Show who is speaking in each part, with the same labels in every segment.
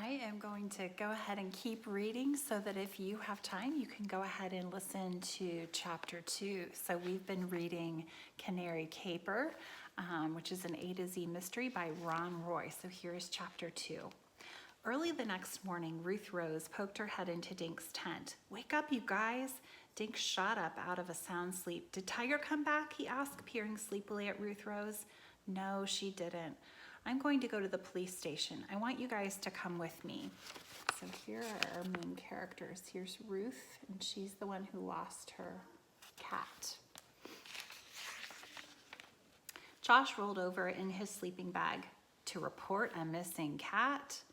Speaker 1: I am going to go ahead and keep reading so that if you have time, you can go ahead and listen to chapter 2. So we've been reading Canary Caper, which is an A to Z mystery by Ron Roy. So here's chapter 2. Early the next morning, Ruth Rose poked her head into Dink's tent. "Wake up, you guys." Dink shot up out of a sound sleep. "Did Tiger come back?" he asked, peering sleepily at Ruth Rose. "No, she didn't. I'm going to go to the police station. I want you guys to come with me." So here are our main characters. Here's Ruth, and she's the one who lost her cat. Josh rolled over in his sleeping bag. "To report a missing cat?"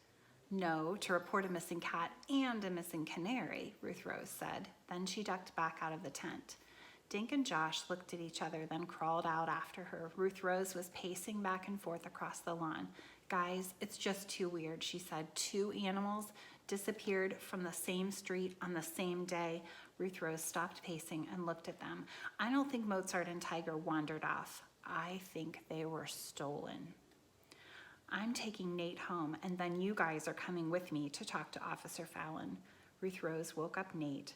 Speaker 1: "No, to report a missing cat and a missing canary," Ruth Rose said. Then she ducked back out of the tent. Dink and Josh looked at each other, then crawled out after her. Ruth Rose was pacing back and forth across the lawn. "Guys, it's just too weird," she said. 2 animals disappeared from the same street on the same day. Ruth Rose stopped pacing and looked at them. "I don't think Mozart and Tiger wandered off. I think they were stolen. I'm taking Nate home, and then you guys are coming with me to talk to Officer Fallon." Ruth Rose woke up Nate,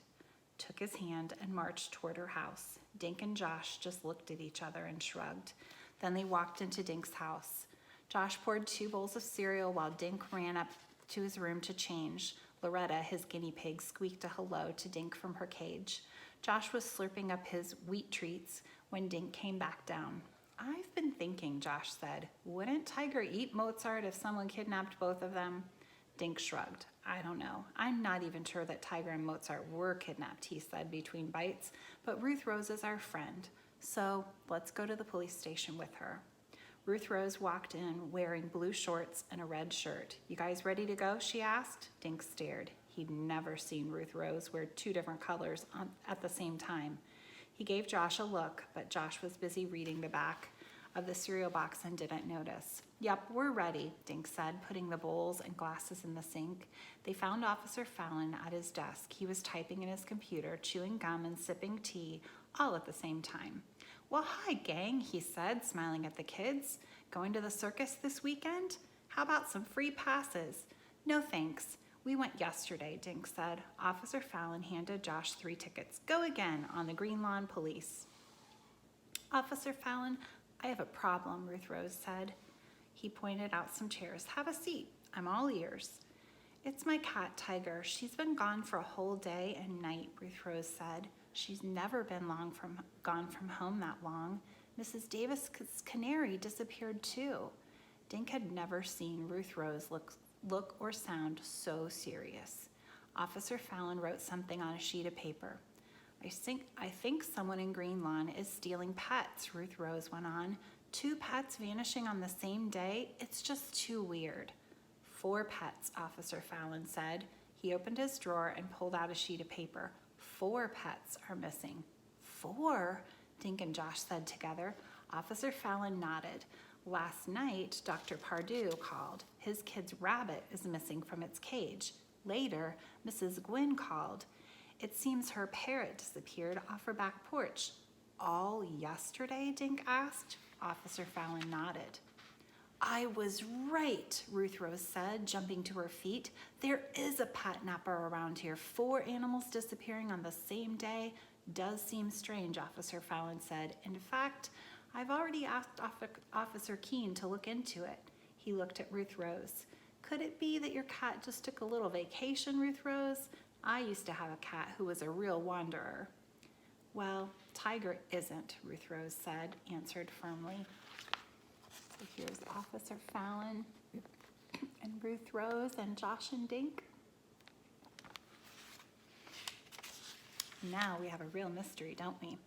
Speaker 1: took his hand, and marched toward her house. Dink and Josh just looked at each other and shrugged. Then they walked into Dink's house. Josh poured 2 bowls of cereal while Dink ran up to his room to change. Loretta, his guinea pig, squeaked a hello to Dink from her cage. Josh was slurping up his wheat treats when Dink came back down. "I've been thinking," Josh said. "Wouldn't Tiger eat Mozart if someone kidnapped both of them?" Dink shrugged. "I don't know. I'm not even sure that Tiger and Mozart were kidnapped," he said between bites. "But Ruth Rose is our friend, so let's go to the police station with her." Ruth Rose walked in wearing blue shorts and a red shirt. "You guys ready to go?" she asked. Dink stared. He'd never seen Ruth Rose wear 2 different colors at the same time. He gave Josh a look, but Josh was busy reading the back of the cereal box and didn't notice. "Yep, we're ready," Dink said, putting the bowls and glasses in the sink. They found Officer Fallon at his desk. He was typing in his computer, chewing gum and sipping tea, all at the same time. "Well, hi, gang," he said, smiling at the kids. "Going to the circus this weekend? How about some free passes?" "No, thanks. We went yesterday," Dink said. Officer Fallon handed Josh 3 tickets. "Go again on the Green Lawn Police." "Officer Fallon, I have a problem," Ruth Rose said. He pointed out some chairs. "Have a seat. I'm all ears." "It's my cat, Tiger. She's been gone for a whole day and night," Ruth Rose said. "She's never been gone from home that long. Mrs. Davis's canary disappeared too." Dink had never seen Ruth Rose look or sound so serious. Officer Fallon wrote something on a sheet of paper. I think someone in Green Lawn is stealing pets," Ruth Rose went on. 2 pets vanishing on the same day? It's just too weird." 4 pets, Officer Fallon said. He opened his drawer and pulled out a sheet of paper. 4 pets are missing. 4? Dink and Josh said together. Officer Fallon nodded. "Last night, Dr. Pardue called. His kid's rabbit is missing from its cage. Later, Mrs. Gwynn called. It seems her parrot disappeared off her back porch." "All yesterday?" Dink asked. Officer Fallon nodded. "I was right," Ruth Rose said, jumping to her feet. "There is a pet napper around here. 4 animals disappearing on the same day does seem strange," Officer Fallon said. "In fact, I've already asked Officer Keene to look into it." He looked at Ruth Rose. "Could it be that your cat just took a little vacation, Ruth Rose? I used to have a cat who was a real wanderer." "Well, Tiger isn't," Ruth Rose said, answered firmly. So here's Officer Fallon and Ruth Rose and Josh and Dink. Now we have a real mystery, don't we?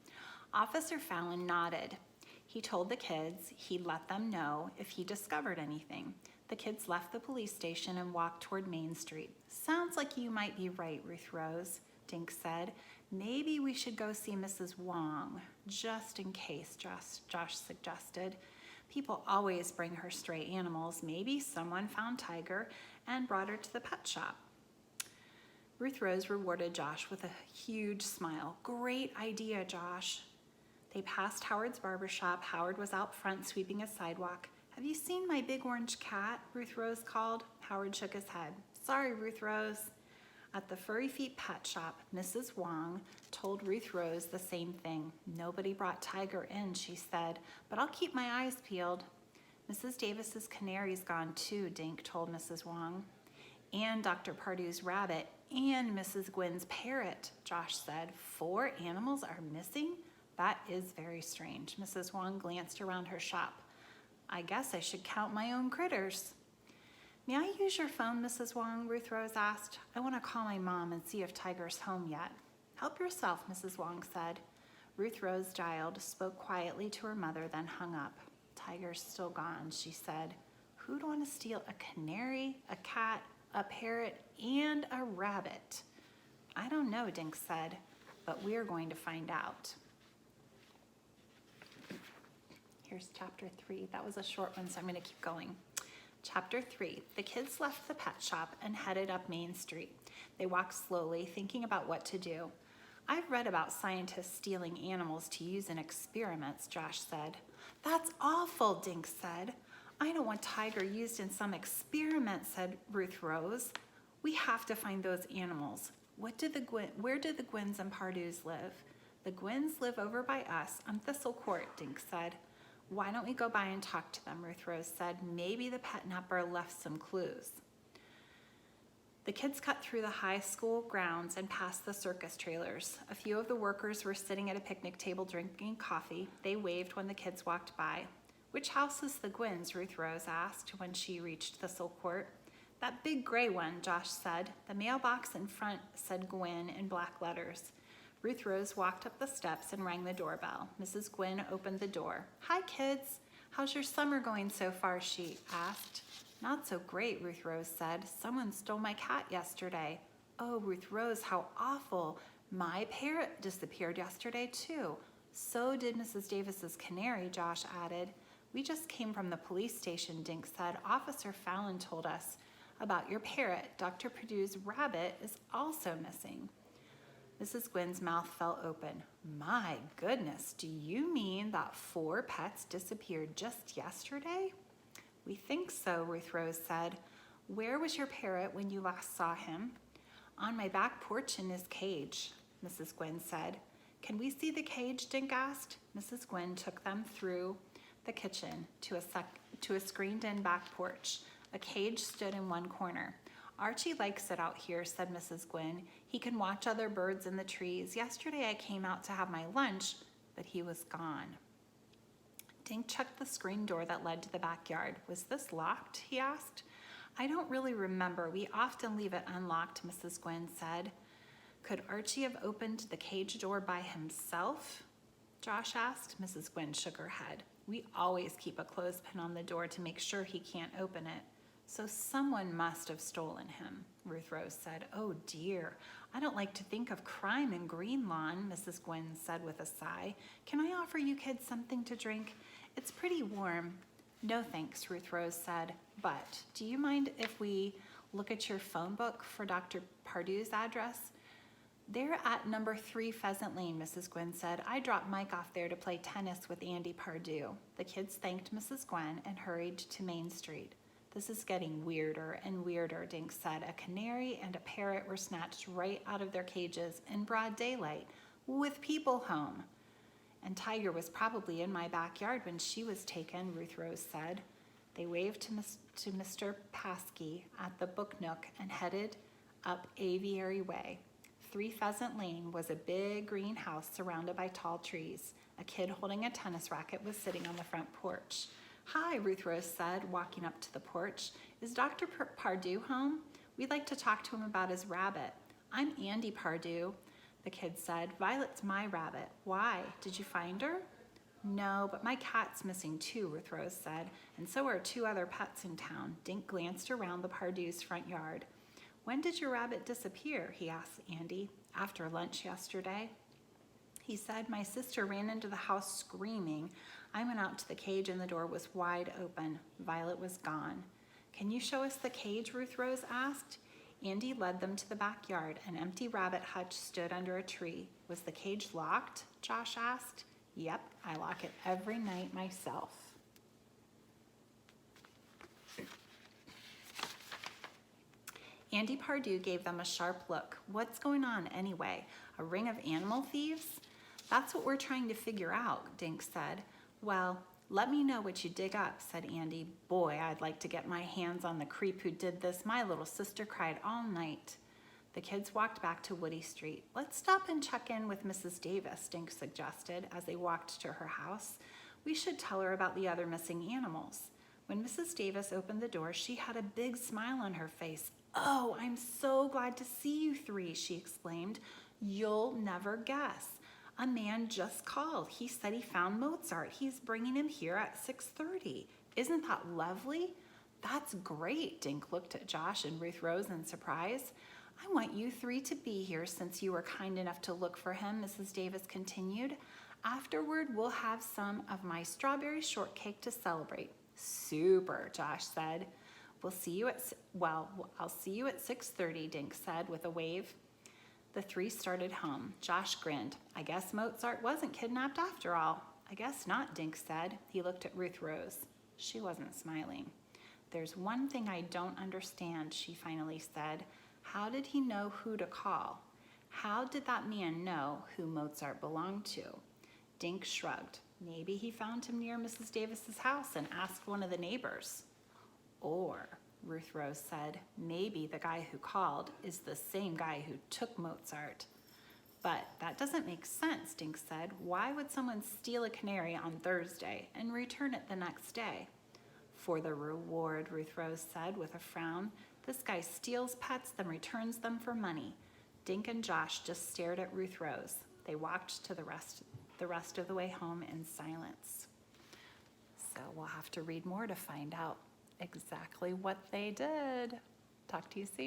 Speaker 1: Officer Fallon nodded. He told the kids he'd let them know if he discovered anything. The kids left the police station and walked toward Main Street. "Sounds like you might be right, Ruth Rose," Dink said. "Maybe we should go see Mrs. Wong, just in case," Josh suggested. "People always bring her stray animals. Maybe someone found Tiger and brought her to the pet shop." Ruth Rose rewarded Josh with a huge smile. "Great idea, Josh." They passed Howard's barber shop. Howard was out front sweeping a sidewalk. Have you seen my big orange cat? Ruth Rose called. Howard shook his head. Sorry, Ruth Rose. At the Furry Feet pet shop, Mrs. Wong told Ruth Rose the same thing. Nobody brought Tiger in, she said, but I'll keep my eyes peeled. Mrs. Davis's canary's gone too, Dink told Mrs. Wong. And Dr. Pardue's rabbit and Mrs. Gwynn's parrot, Josh said. 4 animals are missing? That is very strange. Mrs. Wong glanced around her shop. I guess I should count my own critters. May I use your phone, Mrs. Wong? Ruth Rose asked. I want to call my mom and see if Tiger's home yet. Help yourself, Mrs. Wong said. Ruth Rose dialed, spoke quietly to her mother, then hung up. Tiger's still gone, she said. Who'd want to steal a canary, a cat, a parrot, and a rabbit? I don't know, Dink said, but we're going to find out. Here's chapter 3. That was a short one, so I'm going to keep going. Chapter 3. The kids left the pet shop and headed up Main Street. They walked slowly, thinking about what to do. I've read about scientists stealing animals to use in experiments, Josh said. That's awful, Dink said. I don't want Tiger used in some experiment, said Ruth Rose. We have to find those animals. Where do the Gwynns and Pardues live? The Gwynns live over by us on Thistle Court, Dink said. Why don't we go by and talk to them, Ruth Rose said. Maybe the pet napper left some clues. The kids cut through the high school grounds and past the circus trailers. A few of the workers were sitting at a picnic table drinking coffee. They waved when the kids walked by. Which house is the Gwynns? Ruth Rose asked when she reached Thistle Court. That big gray one, Josh said. The mailbox in front said Gwynn in black letters. Ruth Rose walked up the steps and rang the doorbell. Mrs. Gwynn opened the door. Hi, kids. How's your summer going so far? She asked. Not so great, Ruth Rose said. Someone stole my cat yesterday. Oh, Ruth Rose, how awful. My parrot disappeared yesterday, too. So did Mrs. Davis's canary, Josh added. We just came from the police station, Dink said. Officer Fallon told us about your parrot. Dr. Pardue's rabbit is also missing. Mrs. Gwynn's mouth fell open. My goodness, do you mean that 4 pets disappeared just yesterday? We think so, Ruth Rose said. Where was your parrot when you last saw him? On my back porch in his cage, Mrs. Gwynn said. Can we see the cage? Dink asked. Mrs. Gwynn took them through the kitchen to a screened-in back porch. A cage stood in one corner. Archie likes it out here, said Mrs. Gwynn. He can watch other birds in the trees. Yesterday I came out to have my lunch, but he was gone. Dink checked the screen door that led to the backyard. Was this locked? He asked. I don't really remember. We often leave it unlocked, Mrs. Gwynn said. Could Archie have opened the cage door by himself? Josh asked. Mrs. Gwynn shook her head. We always keep a clothespin on the door to make sure he can't open it. So someone must have stolen him, Ruth Rose said. Oh dear, I don't like to think of crime in Greenlawn, Mrs. Gwynn said with a sigh. Can I offer you kids something to drink? It's pretty warm. No thanks, Ruth Rose said. But do you mind if we look at your phone book for Dr. Pardue's address? They're at number 3 Pheasant Lane, Mrs. Gwynn said. I dropped Mike off there to play tennis with Andy Pardue. The kids thanked Mrs. Gwynn and hurried to Main Street. This is getting weirder and weirder, Dink said. A canary and a parrot were snatched right out of their cages in broad daylight, with people home. And Tiger was probably in my backyard when she was taken, Ruth Rose said. They waved to Mr. Paskey at the Book Nook and headed up Aviary Way. 3 Pheasant Lane was a big green house surrounded by tall trees. A kid holding a tennis racket was sitting on the front porch. Hi, Ruth Rose said, walking up to the porch. Is Dr. Pardue home? We'd like to talk to him about his rabbit. I'm Andy Pardue, the kid said. Violet's my rabbit. Why? Did you find her? No, but my cat's missing too, Ruth Rose said, and so are 2 other pets in town. Dink glanced around the Pardue's front yard. When did your rabbit disappear? He asked Andy. After lunch yesterday. He said, my sister ran into the house screaming. I went out to the cage and the door was wide open. Violet was gone. Can you show us the cage? Ruth Rose asked. Andy led them to the backyard. An empty rabbit hutch stood under a tree. Was the cage locked? Josh asked. Yep, I lock it every night myself. Andy Pardue gave them a sharp look. What's going on anyway? A ring of animal thieves? That's what we're trying to figure out, Dink said. Well, let me know what you dig up, said Andy. Boy, I'd like to get my hands on the creep who did this. My little sister cried all night. The kids walked back to Woody Street. Let's stop and check in with Mrs. Davis, Dink suggested as they walked to her house. We should tell her about the other missing animals. When Mrs. Davis opened the door, she had a big smile on her face. Oh, I'm so glad to see you three, she exclaimed. You'll never guess. A man just called. He said he found Mozart. He's bringing him here at 6:30. Isn't that lovely? That's great. Dink looked at Josh and Ruth Rose in surprise. I want you three to be here since you were kind enough to look for him, Mrs. Davis continued. Afterward, we'll have some of my strawberry shortcake to celebrate. Super, Josh said. I'll see you at 6:30, Dink said with a wave. The three started home. Josh grinned. I guess Mozart wasn't kidnapped after all. I guess not, Dink said. He looked at Ruth Rose. She wasn't smiling. There's one thing I don't understand, she finally said. How did he know who to call? How did that man know who Mozart belonged to? Dink shrugged. Maybe he found him near Mrs. Davis's house and asked one of the neighbors. Or, Ruth Rose said, maybe the guy who called is the same guy who took Mozart. But that doesn't make sense, Dink said. Why would someone steal a canary on Thursday and return it the next day? For the reward, Ruth Rose said with a frown. This guy steals pets, then returns them for money. Dink and Josh just stared at Ruth Rose. They walked to the rest of the way home in silence. So we'll have to read more to find out exactly what they did. Talk to you soon.